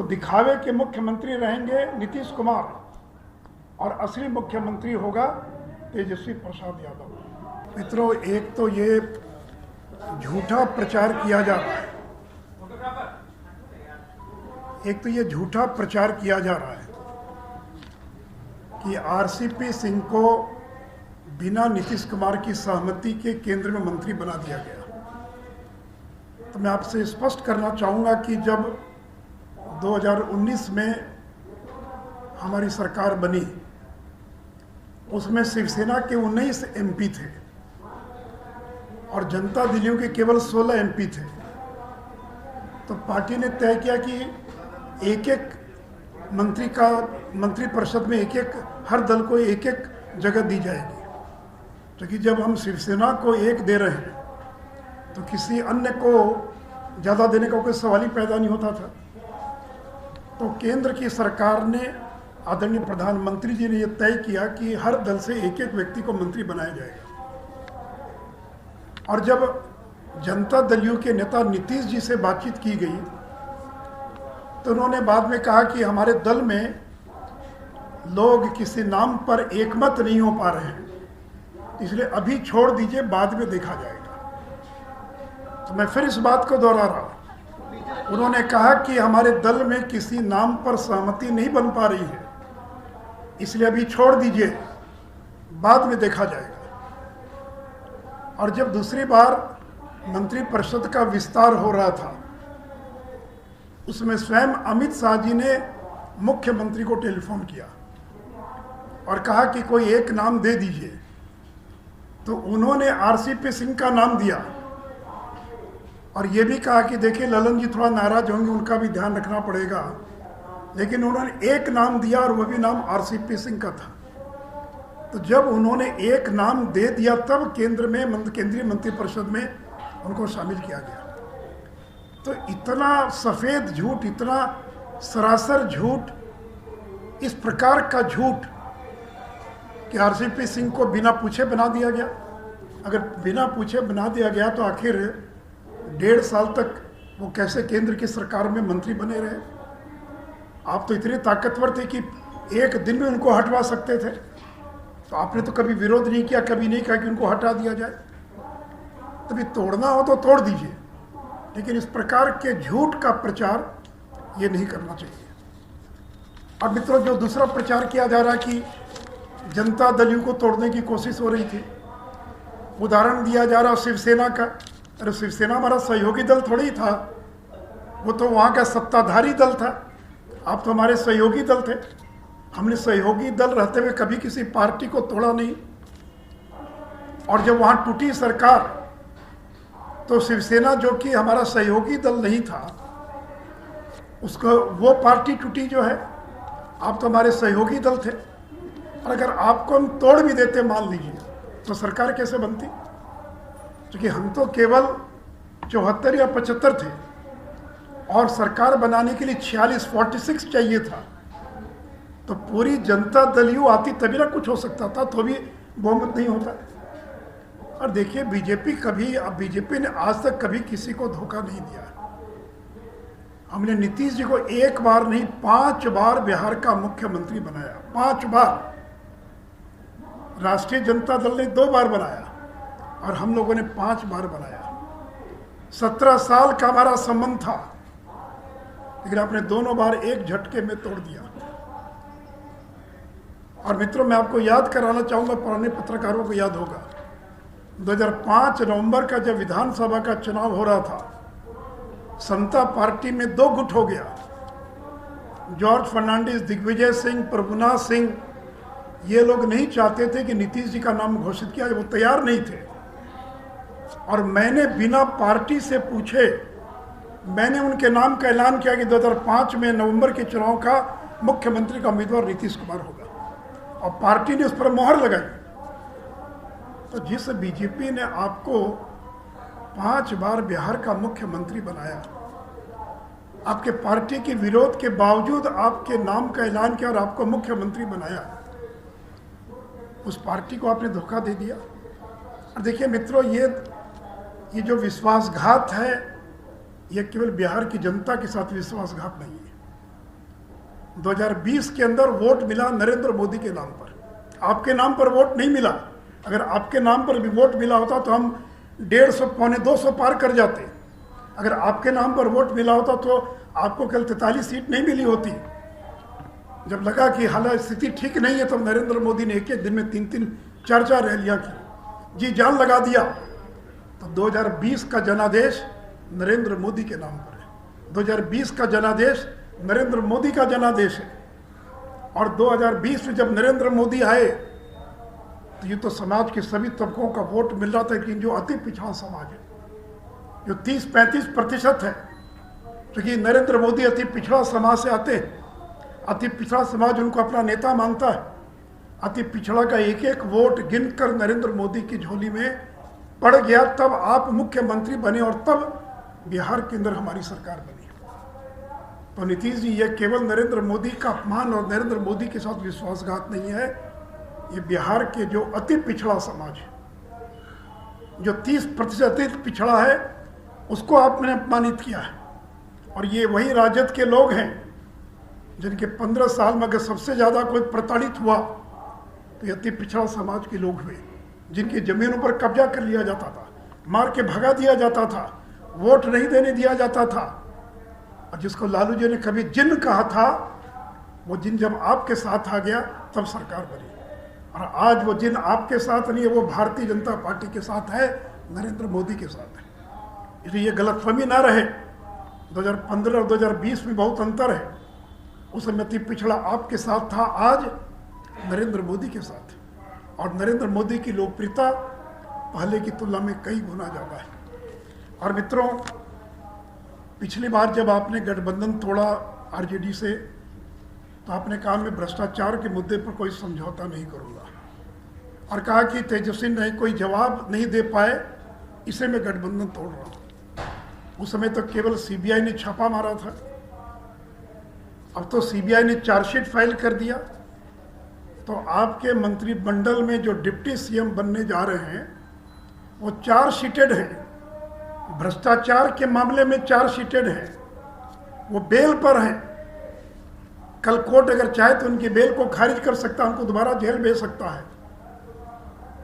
दिखावे के मुख्यमंत्री रहेंगे नीतीश कुमार और असली मुख्यमंत्री होगा तेजस्वी प्रसाद यादव। मित्रों, एक तो ये झूठा प्रचार किया जा रहा है, कि आरसीपी सिंह को बिना नीतीश कुमार की सहमति के केंद्र में मंत्री बना दिया गया। तो मैं आपसे स्पष्ट करना चाहूँगा कि जब 2019 में हमारी सरकार बनी, उसमें शिवसेना के 19 एमपी थे और जनता दलियों के केवल 16 एमपी थे। तो पार्टी ने तय किया कि एक मंत्री परिषद में हर दल को एक जगह दी जाएगी। तो कि जब हम शिवसेना को एक दे रहे हैं तो किसी अन्य को ज़्यादा देने का कोई सवाल ही पैदा नहीं होता था। तो केंद्र की सरकार ने, आदरणीय प्रधानमंत्री जी ने यह तय किया कि हर दल से एक व्यक्ति को मंत्री बनाया जाएगा। और जब जनता दलियों के नेता नीतीश जी से बातचीत की गई तो उन्होंने बाद में कहा कि हमारे दल में लोग किसी नाम पर एकमत नहीं हो पा रहे हैं, इसलिए अभी छोड़ दीजिए, बाद में देखा जाएगा। तो मैं फिर इस बात को दोहरा रहा हूं। उन्होंने कहा कि हमारे दल में किसी नाम पर सहमति नहीं बन पा रही है, इसलिए अभी छोड़ दीजिए, बाद में देखा जाएगा। और जब दूसरी बार मंत्रिपरिषद का विस्तार हो रहा था, उसमें स्वयं अमित शाह जी ने मुख्यमंत्री को टेलीफोन किया और कहा कि कोई एक नाम दे दीजिए। तो उन्होंने आरसीपी सिंह का नाम दिया और ये भी कहा कि देखिए ललन जी थोड़ा नाराज होंगे, उनका भी ध्यान रखना पड़ेगा, लेकिन उन्होंने एक नाम दिया और वह भी नाम आरसीपी सिंह का था। तो जब उन्होंने एक नाम दे दिया तब केंद्रीय मंत्रिपरिषद में उनको शामिल किया गया। तो इतना सफ़ेद झूठ, इतना सरासर झूठ, इस प्रकार का झूठ कि आरसीपी सिंह को बिना पूछे बना दिया गया। अगर बिना पूछे बना दिया गया तो आखिर 1.5 साल तक वो कैसे केंद्र की सरकार में मंत्री बने रहे? आप तो इतने ताकतवर थे कि एक दिन में उनको हटवा सकते थे। तो आपने तो कभी विरोध नहीं किया, कभी नहीं कहा कि उनको हटा दिया जाए। तभी तोड़ना हो तो तोड़ दीजिए, लेकिन इस प्रकार के झूठ का प्रचार ये नहीं करना चाहिए। अब मित्रों, जो दूसरा प्रचार किया जा रहा है कि जनता दलियों को तोड़ने की कोशिश हो रही थी, उदाहरण दिया जा रहा शिवसेना का। अरे शिवसेना हमारा सहयोगी दल थोड़ी ही था, वो तो वहाँ का सत्ताधारी दल था। आप तो हमारे सहयोगी दल थे। हमने सहयोगी दल रहते हुए कभी किसी पार्टी को तोड़ा नहीं। और जब वहाँ टूटी सरकार तो शिवसेना, जो कि हमारा सहयोगी दल नहीं था, उसको वो पार्टी टूटी जो है। आप तो हमारे सहयोगी दल थे, और अगर आपको हम तोड़ भी देते मान लीजिए, तो सरकार कैसे बनती? क्योंकि हम तो केवल 74 या 75 थे और सरकार बनाने के लिए 46 चाहिए था। तो पूरी जनता दलियों आती तभी ना कुछ हो सकता था, तो भी बहुमत नहीं होता। और देखिए बीजेपी ने आज तक कभी किसी को धोखा नहीं दिया। हमने नीतीश जी को एक बार नहीं 5 बार बिहार का मुख्यमंत्री बनाया, 5 बार। राष्ट्रीय जनता दल ने 2 बार बनाया और हम लोगों ने 5 बार बनाया। 17 साल का हमारा संबंध था, लेकिन आपने दोनों बार एक झटके में तोड़ दिया। और मित्रों, मैं आपको याद कराना चाहूँगा, पुराने पत्रकारों को याद होगा, 2005 नवंबर का जब विधानसभा का चुनाव हो रहा था, समता पार्टी में 2 गुट हो गया। जॉर्ज फर्नांडिस, दिग्विजय सिंह, प्रभुनाथ सिंह, ये लोग नहीं चाहते थे कि नीतीश जी का नाम घोषित किया, वो तैयार नहीं थे। और मैंने बिना पार्टी से पूछे मैंने उनके नाम का ऐलान किया कि 2005 में नवंबर के चुनाव का मुख्यमंत्री का उम्मीदवार नीतीश कुमार होगा, और पार्टी ने उस पर मोहर लगाई। तो जिस बीजेपी ने आपको 5 बार बिहार का मुख्यमंत्री बनाया, आपके पार्टी के विरोध के बावजूद आपके नाम का ऐलान किया और आपको मुख्यमंत्री बनाया, उस पार्टी को आपने धोखा दे दिया। और देखिए मित्रों, ये जो विश्वासघात है, ये केवल बिहार की जनता के साथ विश्वासघात नहीं है, 2020 के अंदर वोट मिला नरेंद्र मोदी के नाम पर, आपके नाम पर वोट नहीं मिला। अगर आपके नाम पर भी वोट मिला होता तो हम 150 पौने 200 पार कर जाते। अगर आपके नाम पर वोट मिला होता तो आपको कल 43 सीट नहीं मिली होती। जब लगा कि हालात स्थिति ठीक नहीं है, तब नरेंद्र मोदी ने एक एक दिन में 3-3, 4-4 रैलियां की, जी जान लगा दिया। तो 2020 का जनादेश नरेंद्र मोदी के नाम पर है। 2020 का जनादेश नरेंद्र मोदी का जनादेश है। और 2020 में जब नरेंद्र मोदी आए तो ये तो समाज के सभी तबकों का वोट मिल रहा था, लेकिन जो अति पिछड़ा समाज है, जो 30-35% है, क्योंकि नरेंद्र मोदी अति पिछड़ा समाज से आते हैं। अति पिछड़ा समाज उनको अपना नेता मानता है। अति पिछड़ा का एक एक वोट गिनकर नरेंद्र मोदी की झोली में पड़ गया, तब आप मुख्यमंत्री बने और तब बिहार के अंदर हमारी सरकार बनी। तो नीतीश जी, ये केवल नरेंद्र मोदी का अपमान और नरेंद्र मोदी के साथ विश्वासघात नहीं है, ये बिहार के जो अति पिछड़ा समाज है, जो 30% अति पिछड़ा है, उसको आपने अपमानित किया है। और ये वही राजद के लोग हैं जिनके 15 साल में अगर सबसे ज़्यादा कोई प्रताड़ित हुआ तो ये अति पिछड़ा समाज के लोग हुए, जिनकी ज़मीनों पर कब्जा कर लिया जाता था, मार के भगा दिया जाता था, वोट नहीं देने दिया जाता था। और जिसको लालू जी ने कभी जिन कहा था, वो जिन जब आपके साथ आ गया तब सरकार बनी। और आज वो जिन आपके साथ नहीं है, वो भारतीय जनता पार्टी के साथ है, नरेंद्र मोदी के साथ है। इसलिए ये गलतफहमी ना रहे। 2015 और 2020 में बहुत अंतर है। उस समय अति पिछड़ा आपके साथ था, आज नरेंद्र मोदी के साथ है। और नरेंद्र मोदी की लोकप्रियता पहले की तुलना में कई गुना ज़्यादा है। और मित्रों, पिछली बार जब आपने गठबंधन तोड़ा आरजेडी से, तो आपने कहा मैं भ्रष्टाचार के मुद्दे पर कोई समझौता नहीं करूँगा, और कहा कि तेजस्वी ने कोई जवाब नहीं दे पाए, इसे मैं गठबंधन तोड़ रहा हूँ। उस समय तो केवल सीबीआई ने छापा मारा था, अब तो सीबीआई ने चार्जशीट फाइल कर दिया। तो आपके मंत्रिमंडल में जो डिप्टी सीएम बनने जा रहे हैं वो चार्जशीटेड हैं, भ्रष्टाचार के मामले में चार्जशीटेड हैं, वो बेल पर हैं। कल कोर्ट अगर चाहे तो उनकी बेल को खारिज कर सकता है, उनको दोबारा जेल भेज सकता है।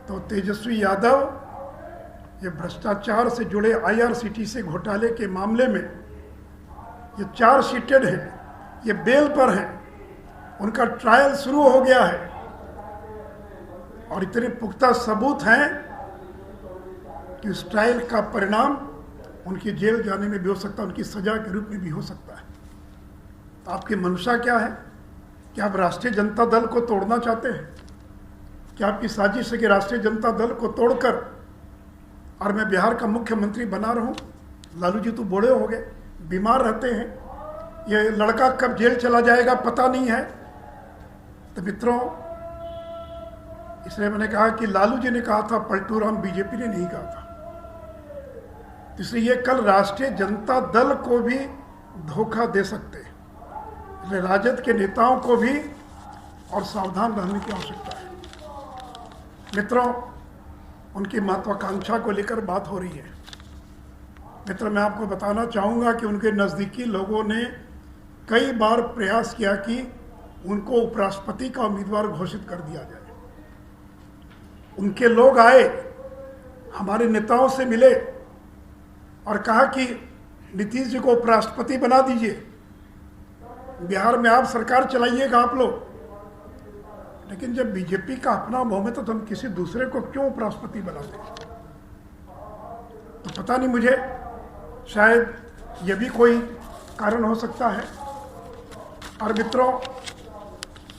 तो तेजस्वी यादव ये भ्रष्टाचार से जुड़े IRCTC घोटाले के मामले में ये चार्जशीटेड हैं, ये बेल पर हैं, उनका ट्रायल शुरू हो गया है। और इतने पुख्ता सबूत हैं कि उस ट्रायल का परिणाम उनकी जेल जाने में भी हो सकता है, उनकी सजा के रूप में भी हो सकता है। तो आपकी मंशा क्या है? क्या आप राष्ट्रीय जनता दल को तोड़ना चाहते हैं? क्या आपकी साजिश है कि राष्ट्रीय जनता दल को तोड़कर और मैं बिहार का मुख्यमंत्री बना रहा हूँ? लालू जी तो बूढ़े हो गए, बीमार रहते हैं, ये लड़का कब जेल चला जाएगा पता नहीं है। तो मित्रों, इसलिए मैंने कहा कि लालू जी ने कहा था पलटू राम, बीजेपी ने नहीं कहा था। इसलिए ये कल राष्ट्रीय जनता दल को भी धोखा दे सकते हैं, इसलिए राजद के नेताओं को भी और सावधान रहने की आवश्यकता है। मित्रों, उनकी महत्वाकांक्षा को लेकर बात हो रही है। मित्र, मैं आपको बताना चाहूँगा कि उनके नज़दीकी लोगों ने कई बार प्रयास किया कि उनको उपराष्ट्रपति का उम्मीदवार घोषित कर दिया जाए। उनके लोग आए, हमारे नेताओं से मिले और कहा कि नीतीश जी को उपराष्ट्रपति बना दीजिए, बिहार में आप सरकार चलाइएगा आप लोग। लेकिन जब बीजेपी का अपना मोह है तो हम किसी दूसरे को क्यों उपराष्ट्रपति बनाते? तो पता नहीं, मुझे शायद ये भी कोई कारण हो सकता है। और मित्रों,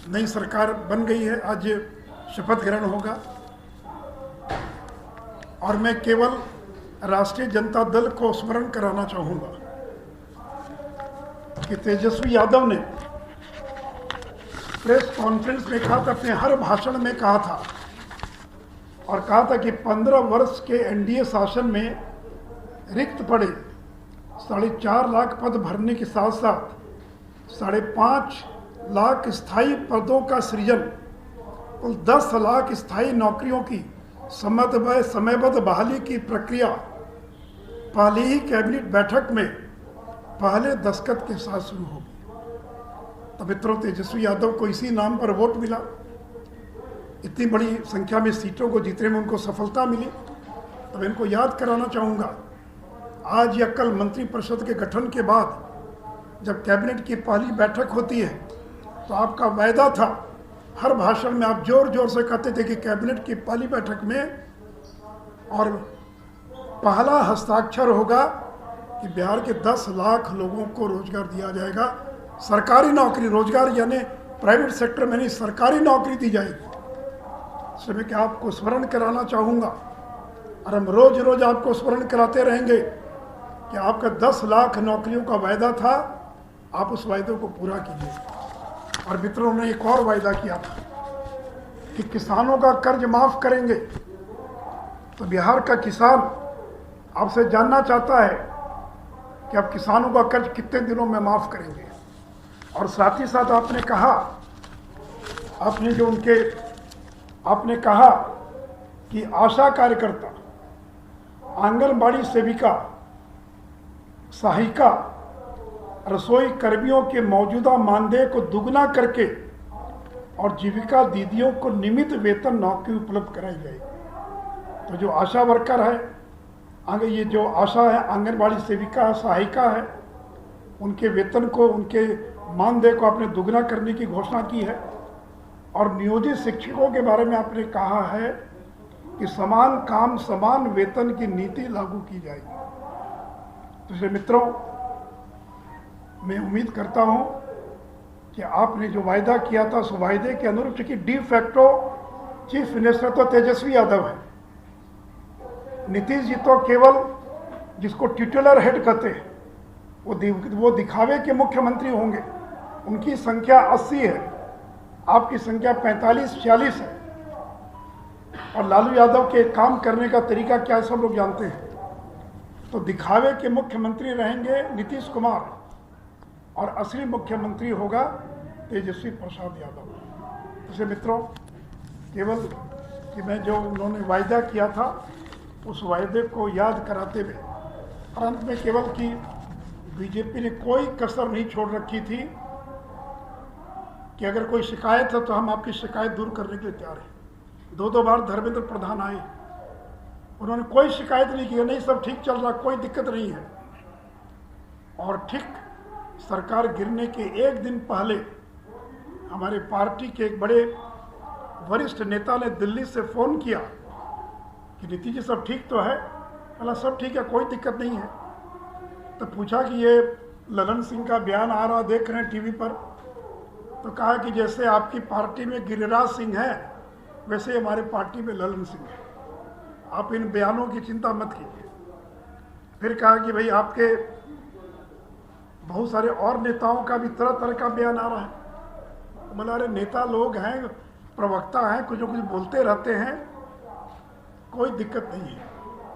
नई सरकार बन गई है, आज शपथ ग्रहण होगा और मैं केवल राष्ट्रीय जनता दल को स्मरण कराना चाहूँगा कि तेजस्वी यादव ने प्रेस कॉन्फ्रेंस में कहा था, अपने हर भाषण में कहा था और कहा था कि 15 वर्ष के एनडीए शासन में रिक्त पड़े 4.5 लाख पद भरने के साथ साथ 5.5 लाख स्थायी पदों का सृजन, कुल 10 लाख स्थायी नौकरियों की समयबद्ध बहाली की प्रक्रिया पहले ही कैबिनेट बैठक में पहले दस्तखत के साथ शुरू होगी। तो मित्रों, तेजस्वी यादव को इसी नाम पर वोट मिला, इतनी बड़ी संख्या में सीटों को जीतने में उनको सफलता मिली। तो मैं इनको याद कराना चाहूँगा, आज या कल मंत्रिपरिषद के गठन के बाद जब कैबिनेट की पहली बैठक होती है तो आपका वायदा था, हर भाषण में आप जोर जोर से कहते थे कि कैबिनेट की पहली बैठक में और पहला हस्ताक्षर होगा कि बिहार के 10 लाख लोगों को रोजगार दिया जाएगा, सरकारी नौकरी, रोजगार यानी प्राइवेट सेक्टर में नहीं, सरकारी नौकरी दी जाएगी। इसलिए मैं क्या आपको स्मरण कराना चाहूँगा, और हम रोज रोज आपको स्मरण कराते रहेंगे कि आपका 10 लाख नौकरियों का वायदा था, आप उस वायदे को पूरा कीजिए। और मित्रों ने एक और वायदा किया था कि किसानों का कर्ज माफ करेंगे। तो बिहार का किसान आपसे जानना चाहता है कि आप किसानों का कर्ज कितने दिनों में माफ करेंगे। और साथ ही साथ आपने कहा, आपने कहा कि आशा कार्यकर्ता, आंगनबाड़ी सेविका, सहायिका, रसोई कर्मियों के मौजूदा मानदेय को दुगना करके और जीविका दीदियों को नियमित वेतन नौकरी उपलब्ध कराई जाएगी। तो जो आशा वर्कर है, आगे ये जो आशा है, आंगनबाड़ी सेविका, सहायिका है, उनके वेतन को, उनके मानदेय को आपने दुगना करने की घोषणा की है। और नियोजित शिक्षकों के बारे में आपने कहा है कि समान काम समान वेतन की नीति लागू की जाएगी। तो इसलिए मित्रों, मैं उम्मीद करता हूं कि आपने जो वायदा किया था उस वायदे के अनुरूप, चूंकि डी फैक्टो चीफ मिनिस्टर तो तेजस्वी यादव है, नीतीश जी तो केवल जिसको टिटुलर हेड कहते हैं वो दिखावे के मुख्यमंत्री होंगे। उनकी संख्या 80 है, आपकी संख्या 45-46 है। और लालू यादव के काम करने का तरीका क्या सब लोग जानते हैं। तो दिखावे के मुख्यमंत्री रहेंगे नीतीश कुमार और असली मुख्यमंत्री होगा तेजस्वी प्रसाद यादव। इसे मित्रों, केवल कि मैं जो उन्होंने वायदा किया था उस वायदे को याद कराते हुए, और अंत में केवल कि बीजेपी ने कोई कसर नहीं छोड़ रखी थी कि अगर कोई शिकायत है तो हम आपकी शिकायत दूर करने के लिए तैयार हैं। 2 बार धर्मेंद्र प्रधान आए, उन्होंने कोई शिकायत नहीं की, नहीं सब ठीक चल रहा, कोई दिक्कत नहीं है। और ठीक सरकार गिरने के एक दिन पहले हमारे पार्टी के एक बड़े वरिष्ठ नेता ने दिल्ली से फ़ोन किया कि नीतीश जी सब ठीक तो है? बोला सब ठीक है, कोई दिक्कत नहीं है। तो पूछा कि ये ललन सिंह का बयान आ रहा देख रहे हैं टीवी पर, तो कहा कि जैसे आपकी पार्टी में गिरिराज सिंह है वैसे हमारे पार्टी में ललन सिंह है, आप इन बयानों की चिंता मत कीजिए। फिर कहा कि भाई आपके बहुत सारे और नेताओं का भी तरह तरह का बयान आ रहा है। बोला अरे नेता लोग हैं, प्रवक्ता हैं, कुछ न कुछ बोलते रहते हैं, कोई दिक्कत नहीं है।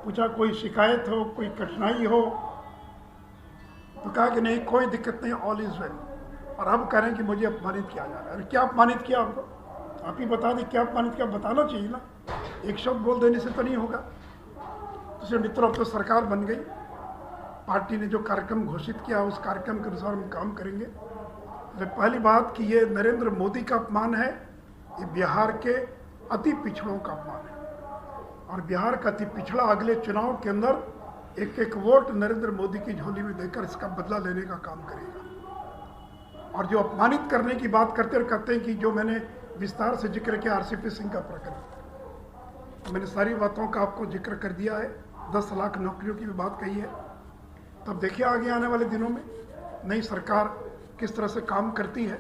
पूछा कोई शिकायत हो, कोई कठिनाई हो? तो कहा कि नहीं कोई दिक्कत नहीं, ऑल इज वेल। और अब कह रहे हैं कि मुझे अपमानित किया जा रहा है। अरे क्या अपमानित किया आपको? आप ही बता दें क्या अपमानित किया, बताना चाहिए ना, एक शब्द बोल देने से तो नहीं होगा। तो मित्रों, अब तो सरकार बन गई, पार्टी ने जो कार्यक्रम घोषित किया उस कार्यक्रम के अनुसार हम काम करेंगे। तो पहली बात कि ये नरेंद्र मोदी का अपमान है, ये बिहार के अति पिछड़ों का अपमान है। और बिहार का अति पिछड़ा अगले चुनाव के अंदर एक एक वोट नरेंद्र मोदी की झोली में देकर इसका बदला लेने का काम करेगा। और जो अपमानित करने की बात करते हैं कि जो मैंने विस्तार से जिक्र किया आरसीपी सिंह का प्रकरण, तो मैंने सारी बातों का आपको जिक्र कर दिया है, 10 लाख नौकरियों की भी बात कही है। तब देखिए आगे आने वाले दिनों में नई सरकार किस तरह से काम करती है।